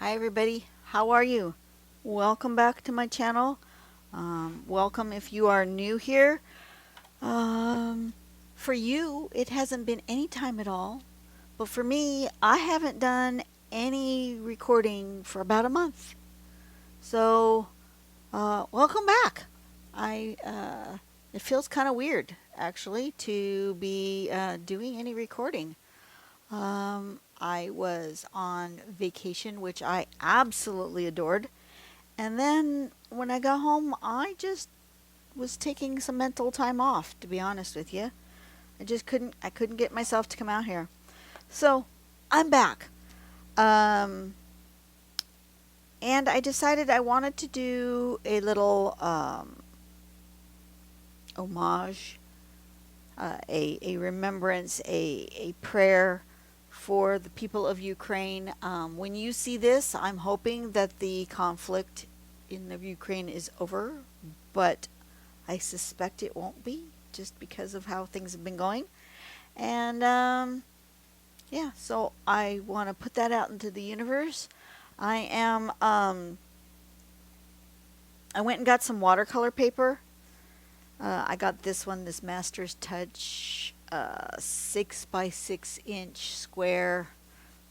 Hi everybody, how are you? Welcome back to my channel. Welcome if you are new here. Um, for you, it hasn't been any time at all, but for me, I haven't done any recording for about a month. So, welcome back. It feels kind of weird actually to be doing any recording. I was on vacation, which I absolutely adored. And then when I got home, I just was taking some mental time off, to be honest with you. I couldn't get myself to come out here. So I'm back. Um, and I decided I wanted to do a little homage, a remembrance, a prayer for the people of Ukraine. When you see this, I'm hoping that the conflict in the Ukraine is over, but I suspect it won't be just because of how things have been going. And yeah, so I want to put that out into the universe. I am, I went and got some watercolor paper. I got this one, this Master's Touch 6 by 6 inch square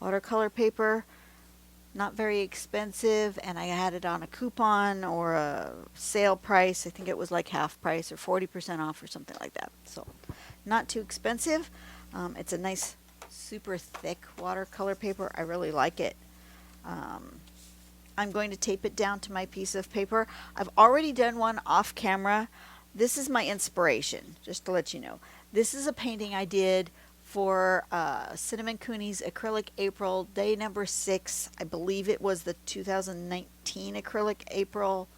watercolor paper. Not very expensive, and I had it on a coupon or a sale price. I think it was like half price or 40% off or something like that. So not too expensive. It's a nice super thick watercolor paper. I really like it. I'm going to tape it down to my piece of paper. I've already done one off camera. This is my inspiration, just to let you know. This is a painting I did for Cinnamon Cooney's Acrylic April, day number 6. I believe it was the 2019 Acrylic April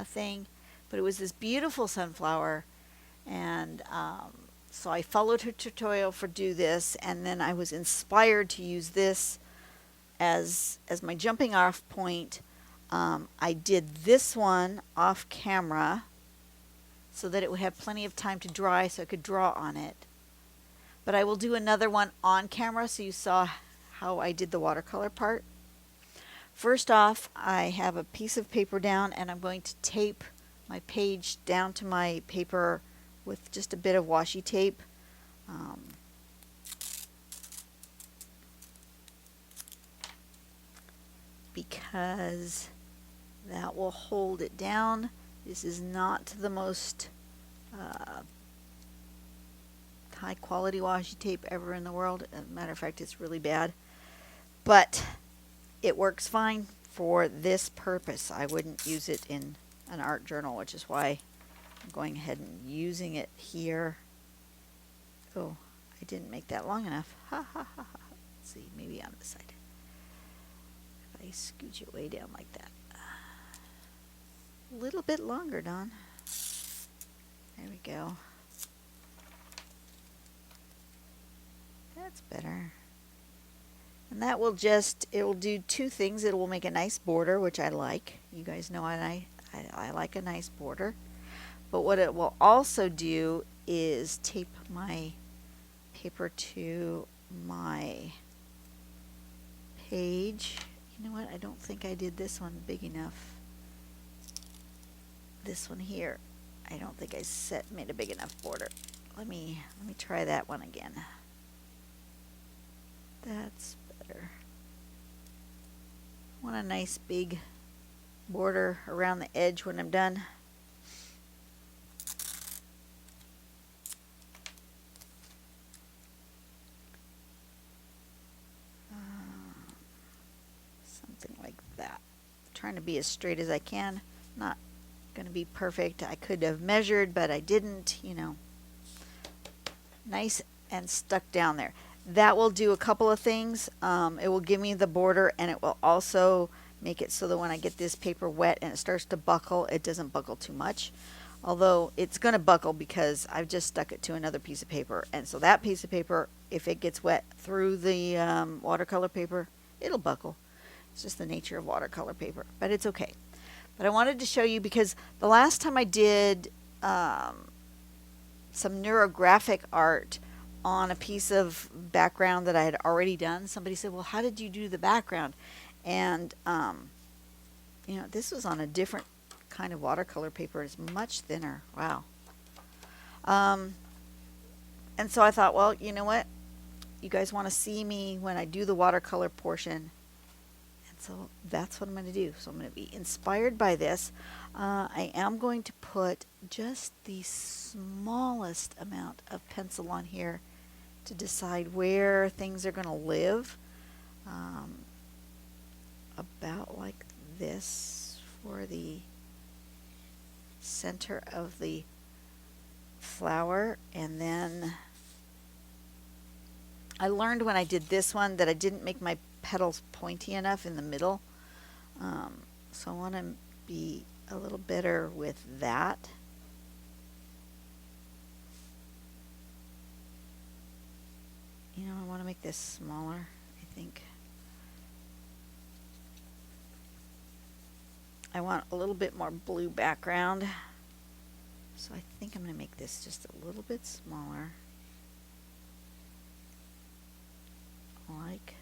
thing. But it was this beautiful sunflower. And so I followed her tutorial for do this. And then I was inspired to use this as my jumping off point. I did this one off camera so that it would have plenty of time to dry so I could draw on it. But I will do another one on camera so you saw how I did the watercolor part. First off, I have a piece of paper down and I'm going to tape my page down to my paper with just a bit of washi tape. Because that will hold it down. This is not the most high quality washi tape ever in the world. As a matter of fact, it's really bad. But it works fine for this purpose. I wouldn't use it in an art journal, which is why I'm going ahead and using it here. Oh, I didn't make that long enough. Ha ha ha ha. Let's see, maybe on this side. If I scooch it way down like that. A little bit longer, Don. There we go. That's better. And that will it will do two things. It will make a nice border, which I like. You guys know I like a nice border. But what it will also do is tape my paper to my page. You know what? I don't think I did this one big enough. This one here, I don't think I made a big enough border. Let me try that one again. That's better. I want a nice big border around the edge when I'm done. Something like that. Trying to be as straight as I can. Not going to be perfect. I could have measured, but I didn't, you know. Nice and stuck down there. That will do a couple of things. It will give me the border, and it will also make it so that when I get this paper wet and it starts to buckle, it doesn't buckle too much. Although it's going to buckle because I've just stuck it to another piece of paper. And so that piece of paper, if it gets wet through the watercolor paper, it'll buckle. It's just the nature of watercolor paper, but it's okay. But I wanted to show you because the last time I did some neurographic art on a piece of background that I had already done, somebody said, well, how did you do the background? And, this was on a different kind of watercolor paper. It's much thinner. Wow. Um, and so I thought, well, you know what? You guys want to see me when I do the watercolor portion. And so that's what I'm going to do. So I'm going to be inspired by this. I am going to put just the smallest amount of pencil on here to decide where things are going to live. About like this for the center of the flower. And then I learned when I did this one that I didn't make my petals pointy enough in the middle. So I want to be a little better with that. I want to make this smaller, I think. I want a little bit more blue background. So I think I'm going to make this just a little bit smaller. Like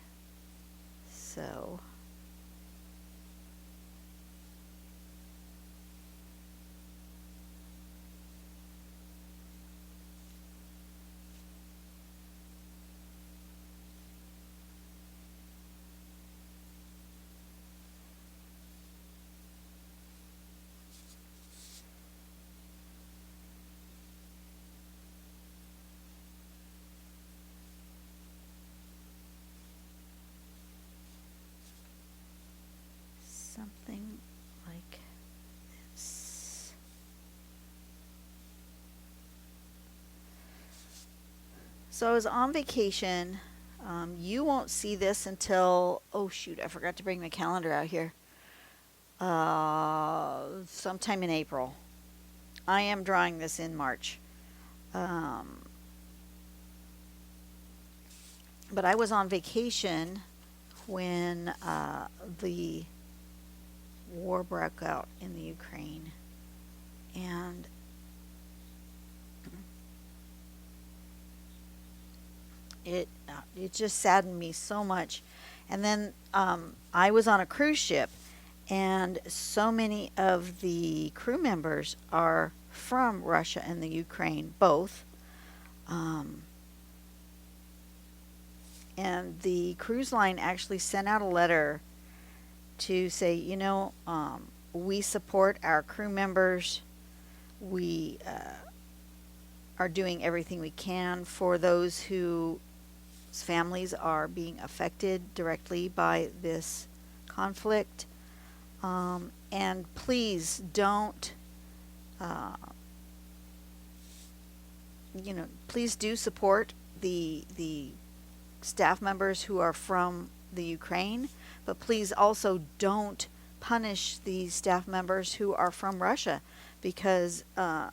so. Something like this. So I was on vacation. You won't see this until, oh shoot, I forgot to bring my calendar out here. Sometime in April. I am drawing this in March. But I was on vacation when the war broke out in the Ukraine, and it just saddened me so much. And then I was on a cruise ship, and so many of the crew members are from Russia and the Ukraine, both. And the cruise line actually sent out a letter to say, we support our crew members. We are doing everything we can for those whose families are being affected directly by this conflict. And please don't, please do support the staff members who are from the Ukraine, but please also don't punish the staff members who are from Russia, because no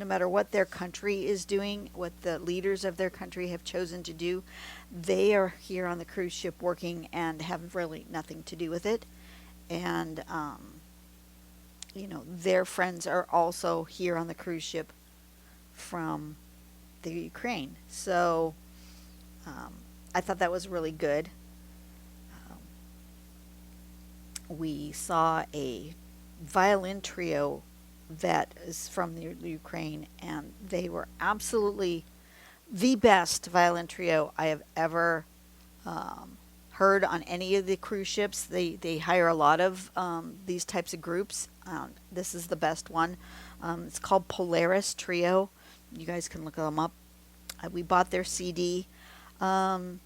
matter what their country is doing, what the leaders of their country have chosen to do, they are here on the cruise ship working and have really nothing to do with it. And, their friends are also here on the cruise ship from the Ukraine. So I thought that was really good. We saw a violin trio that is from the Ukraine, and they were absolutely the best violin trio I have ever heard on any of the cruise ships. They hire a lot of these types of groups. This is the best one. It's called Polaris Trio. You guys can look them up. We bought their CD. But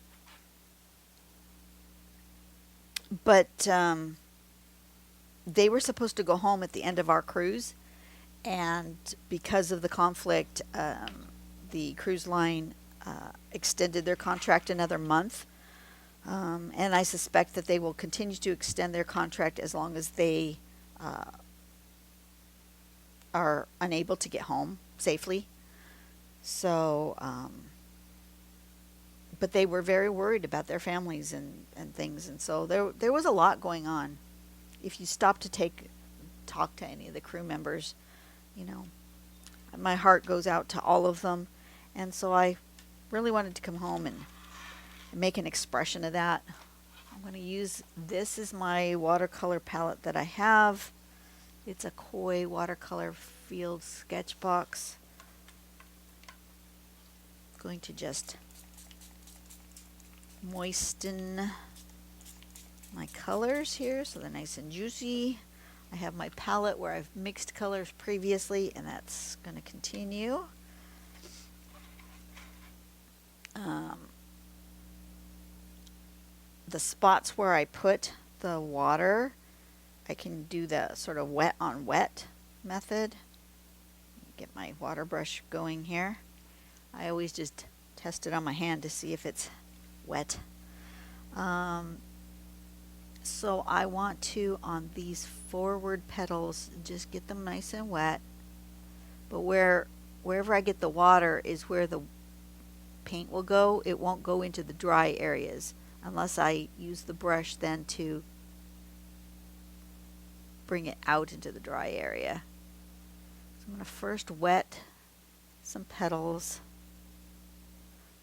they were supposed to go home at the end of our cruise, and because of the conflict, the cruise line extended their contract another month, and I suspect that they will continue to extend their contract as long as they are unable to get home safely. So, but they were very worried about their families and things, and so there was a lot going on. If you stop to talk to any of the crew members, my heart goes out to all of them, and so I really wanted to come home and make an expression of that. I'm going to use, this is my watercolor palette that I have. It's a Koi watercolor field sketch box. I'm going to just moisten my colors here so they're nice and juicy. I have my palette where I've mixed colors previously, and that's going to continue. The spots where I put the water, I can do the sort of wet on wet method. Get my water brush going here. I always just test it on my hand to see if it's wet. So I want to, on these forward petals, just get them nice and wet. But wherever I get the water is where the paint will go. It won't go into the dry areas unless I use the brush then to bring it out into the dry area. So I'm going to first wet some petals.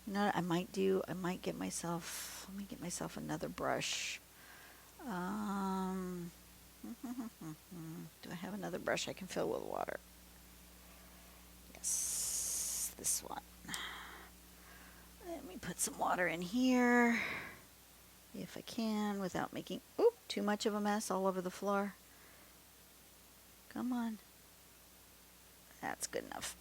You know what I might do? I might get myself, let me get myself another brush. Do I have another brush I can fill with water? Yes, this one. Let me put some water in here, if I can, without making too much of a mess all over the floor. Come on. That's good enough.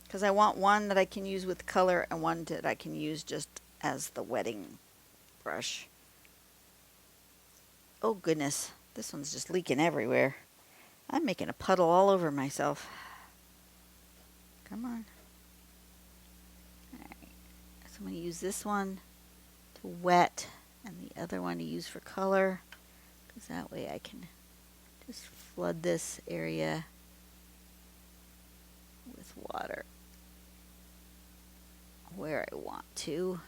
Because I want one that I can use with color and one that I can use just as the wetting brush. Oh goodness, this one's just leaking everywhere. I'm making a puddle all over myself. Come on. Alright, so I'm going to use this one to wet and the other one to use for color, because that way I can just flood this area with water where I want to,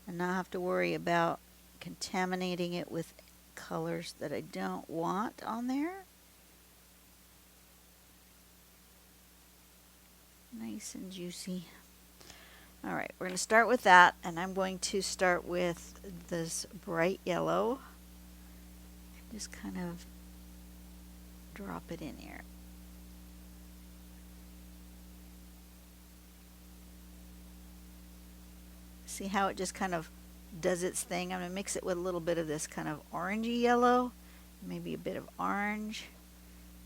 and not have to worry about contaminating it with colors that I don't want on there. Nice and juicy. Alright, we're going to start with that, and I'm going to start with this bright yellow. Just kind of drop it in here. See how it just kind of does its thing? I'm going to mix it with a little bit of this kind of orangey yellow, maybe a bit of orange,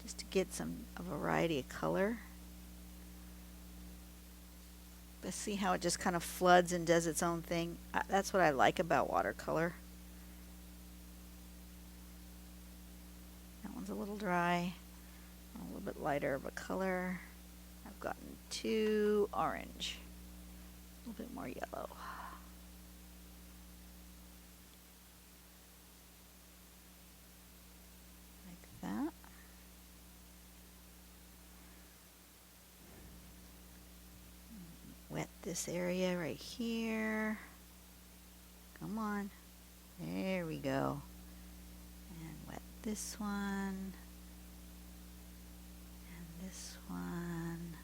just to get a variety of color. But see how it just kind of floods and does its own thing? That's what I like about watercolor. That one's a little dry, a little bit lighter of a color. I've gotten too orange, a little bit more yellow. Like that. Wet this area right here. Come on. There we go. And wet this one. And this one.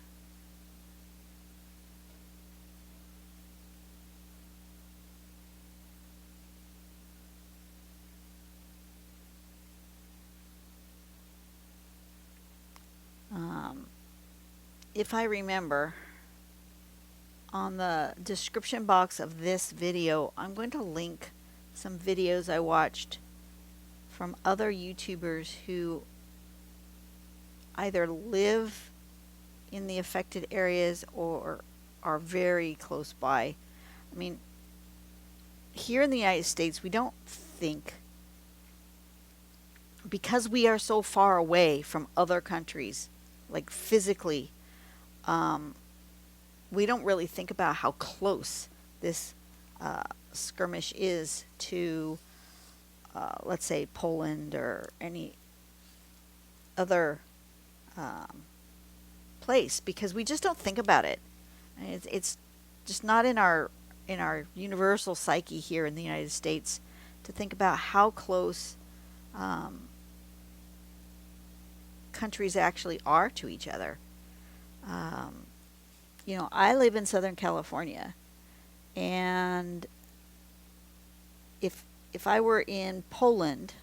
If I remember, on the description box of this video, I'm going to link some videos I watched from other YouTubers who either live in the affected areas or are very close by. I mean, here in the United States, we don't think, because we are so far away from other countries, like physically, we don't really think about how close this skirmish is to, let's say, Poland or any other place, because we just don't think about it. It's just not in our universal psyche here in the United States to think about how close countries actually are to each other. You know, I live in Southern California, And if I were in Poland,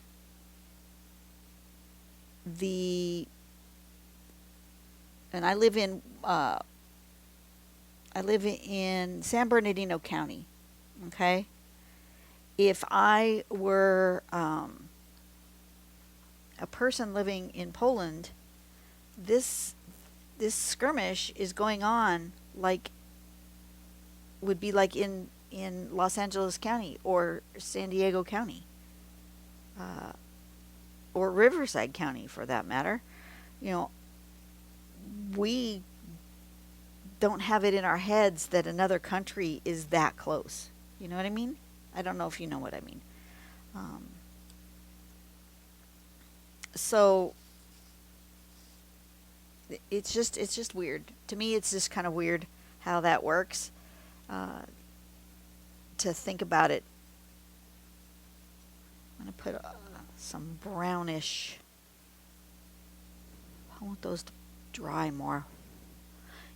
the and I live in San Bernardino County. Okay, if I were a person living in Poland, this this skirmish is going on like would be like in Los Angeles County or San Diego County, uh, or Riverside County for that matter. You know, we don't have it in our heads that another country is that close. You know what I mean? I don't know if you know what I mean. Um, so it's just weird to me. It's just kind of weird how that works. Uh, to think about it, I'm gonna put some brownish. I want those to dry more.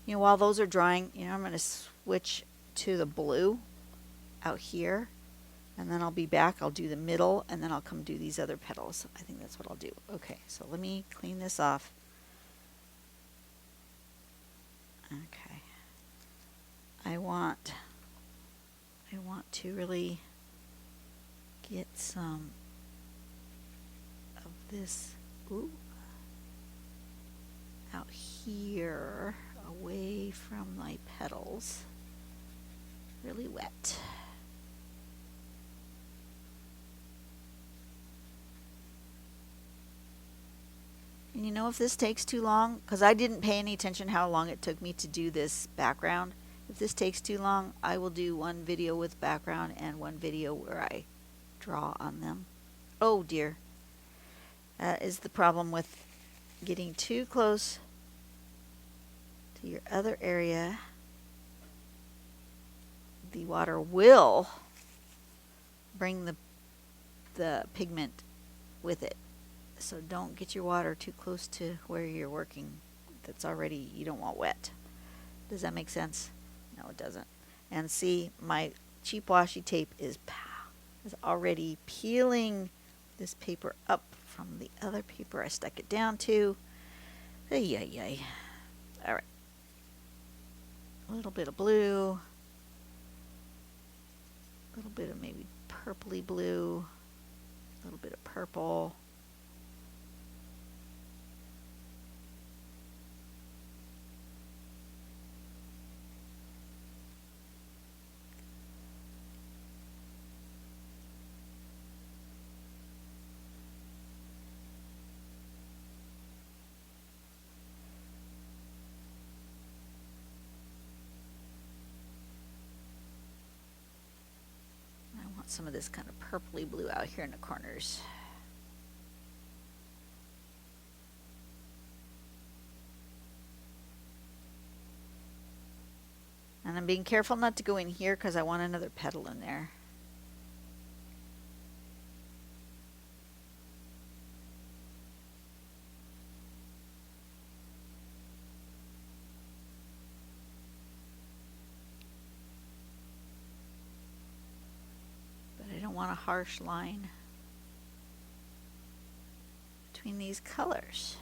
You know, while those are drying, you know, I'm gonna switch to the blue out here, and then I'll be back. I'll do the middle, and then I'll come do these other petals. I think that's what I'll do. Okay, so let me clean this off. Okay. I want to really get some of this out here away from my petals. Really wet. And you know, if this takes too long, because I didn't pay any attention how long it took me to do this background. If this takes too long, I will do one video with background and one video where I draw on them. Oh dear. That is the problem with getting too close to your other area. The water will bring the pigment with it. So don't get your water too close to where you're working that's already, you don't want wet. Does that make sense? No, it doesn't. And see, my cheap washi tape is already peeling this paper up from the other paper I stuck it down to. Ay, ay, ay. All right. A little bit of blue. A little bit of maybe purpley blue. A little bit of purple. Some of this kind of purpley blue out here in the corners. And I'm being careful not to go in here because I want another petal in there. Want a harsh line between these colors.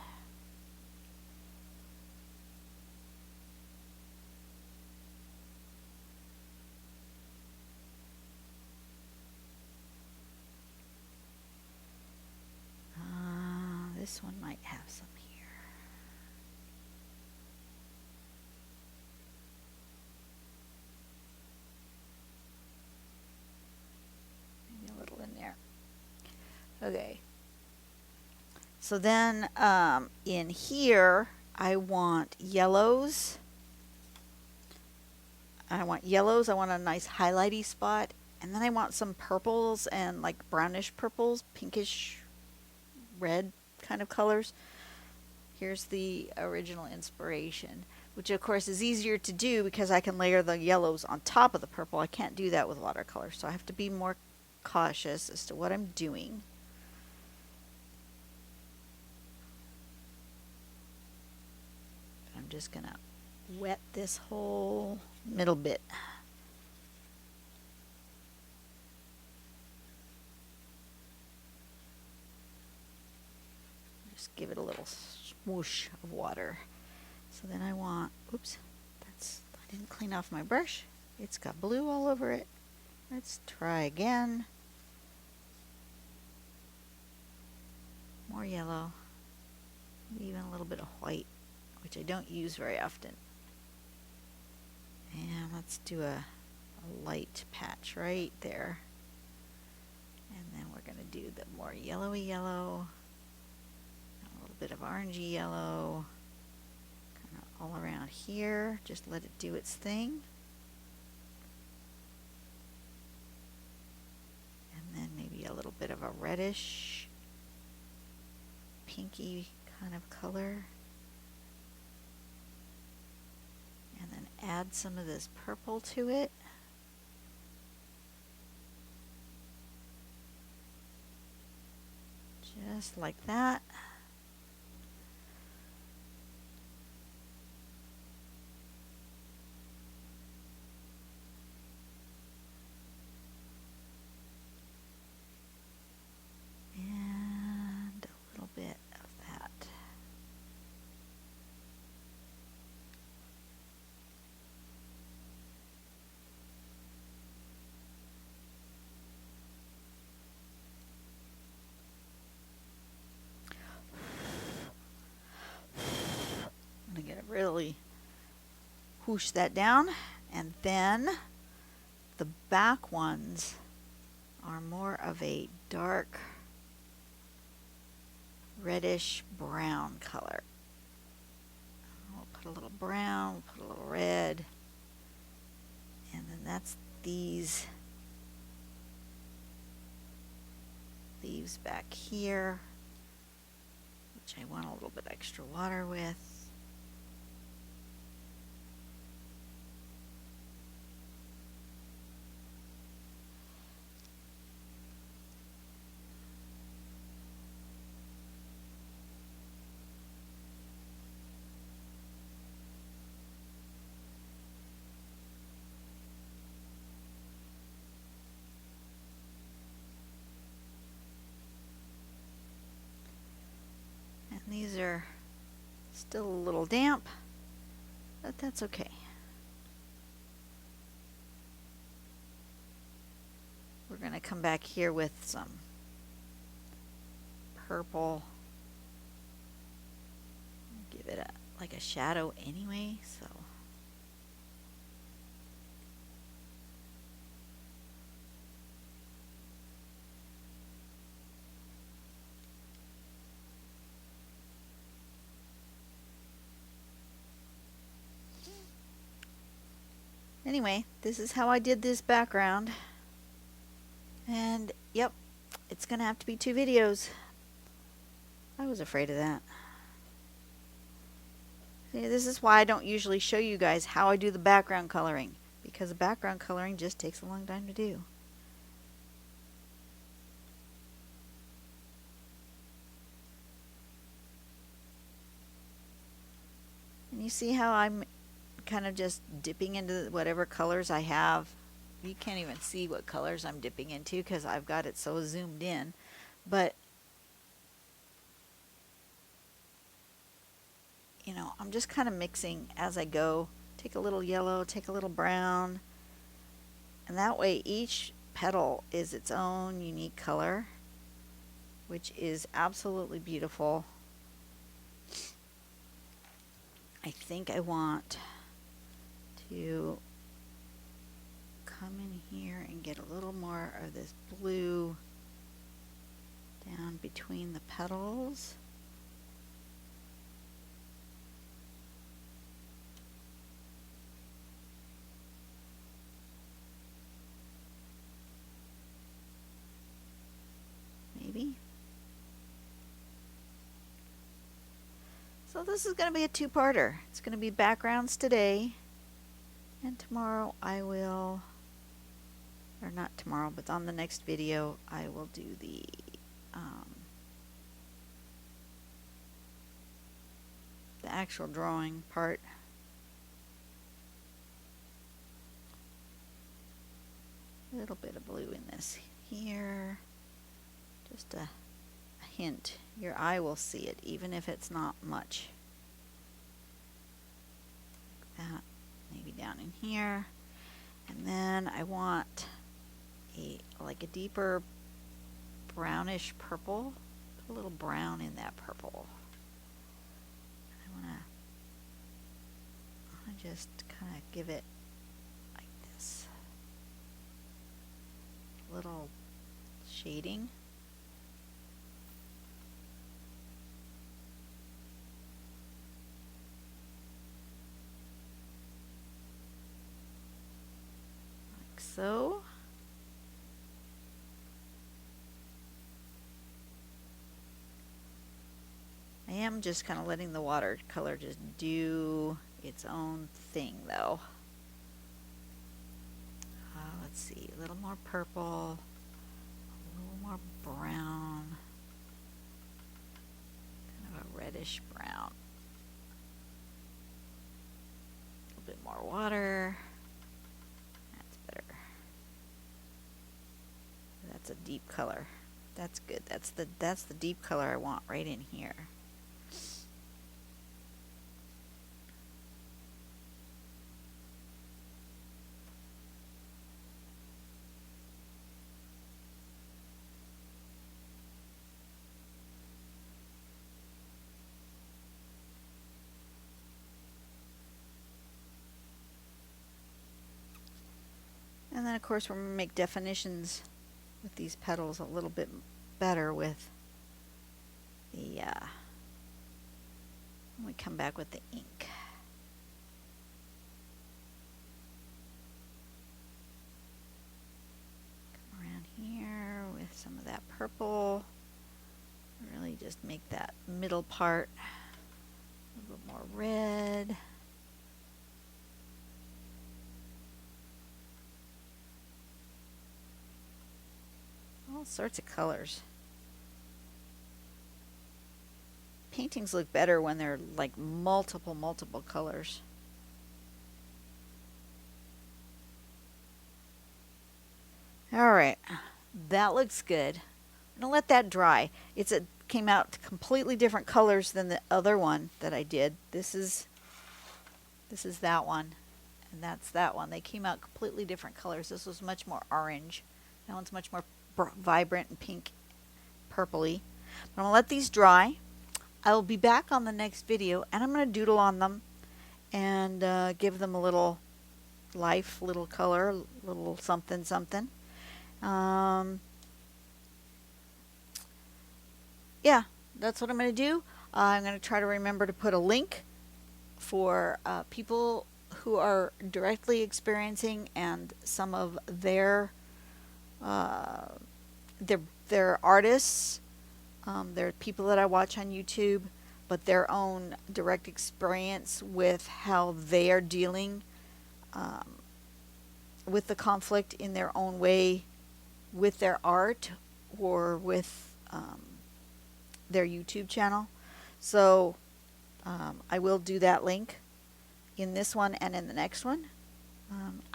This one might have some here. Okay. So then in here, I want yellows. I want a nice highlighty spot. And then I want some purples and like brownish purples, pinkish red kind of colors. Here's the original inspiration, which of course is easier to do because I can layer the yellows on top of the purple. I can't do that with watercolor, so I have to be more cautious as to what I'm doing. I'm just gonna wet this whole middle bit. Just give it a little swoosh of water. So then I want, oops, I didn't clean off my brush. It's got blue all over it. Let's try again. More yellow. Maybe even a little bit of white, which I don't use very often. And let's do a light patch right there. And then we're going to do the more yellowy yellow. A little bit of orangey yellow. Kind of all around here. Just let it do its thing. And then maybe a little bit of a reddish, pinky kind of color. And then add some of this purple to it. Just like that. And a little bit of that. I'm going to get it really whoosh that down, and then the back ones are more of a dark reddish brown color. We'll put a little brown, we'll put a little red, and then that's these leaves back here, which I want a little bit extra water with. These are still a little damp, but that's okay. We're going to come back here with some purple. Give it like a shadow anyway, so. Anyway, this is how I did this background. And yep, it's gonna have to be 2 videos. I was afraid of that. See, this is why I don't usually show you guys how I do the background coloring, because the background coloring just takes a long time to do. And you see how I'm kind of just dipping into whatever colors I have. You can't even see what colors I'm dipping into because I've got it so zoomed in. But, you know, I'm just kind of mixing as I go. Take a little yellow, take a little brown. And that way each petal is its own unique color, which is absolutely beautiful. I think I want to come in here and get a little more of this blue down between the petals. Maybe. So this is going to be a 2-parter. It's going to be backgrounds today, and tomorrow I will, or not tomorrow, but on the next video I will do the actual drawing part. A little bit of blue in this here, just a hint. Your eye will see it, even if it's not much. That, maybe down in here. And then I want like a deeper brownish purple. Put a little brown in that purple. I want to just kind of give it like this. Little shading. Like so. I am just kind of letting the watercolor just do its own thing though. Let's see, a little more purple, a little more brown, kind of a reddish brown. A little bit more water. That's better. That's a deep color. That's good. That's the deep color I want right in here. And then of course we're going to make definitions with these petals a little bit better with the when we come back with the ink. Come around here with some of that purple. Really just make that middle part a little more red. All sorts of colors. Paintings look better when they're like multiple colors. All right, that looks good. I'm gonna let that dry. It came out completely different colors than the other one that I did. This is that one, and that's that one. They came out completely different colors. This was much more orange. That one's much more vibrant and pink, purpley. But I'm gonna let these dry. I will be back on the next video, and I'm gonna doodle on them and give them a little life, little color, little something. Yeah, that's what I'm gonna do. I'm gonna try to remember to put a link for people who are directly experiencing and some of their artists. They're people that I watch on YouTube, but their own direct experience with how they are dealing with the conflict in their own way with their art or with their YouTube channel. So I will do that link in this one and in the next one.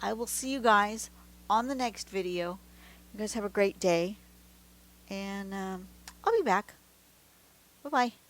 I will see you guys on the next video. You guys have a great day, and I'll be back. Bye-bye.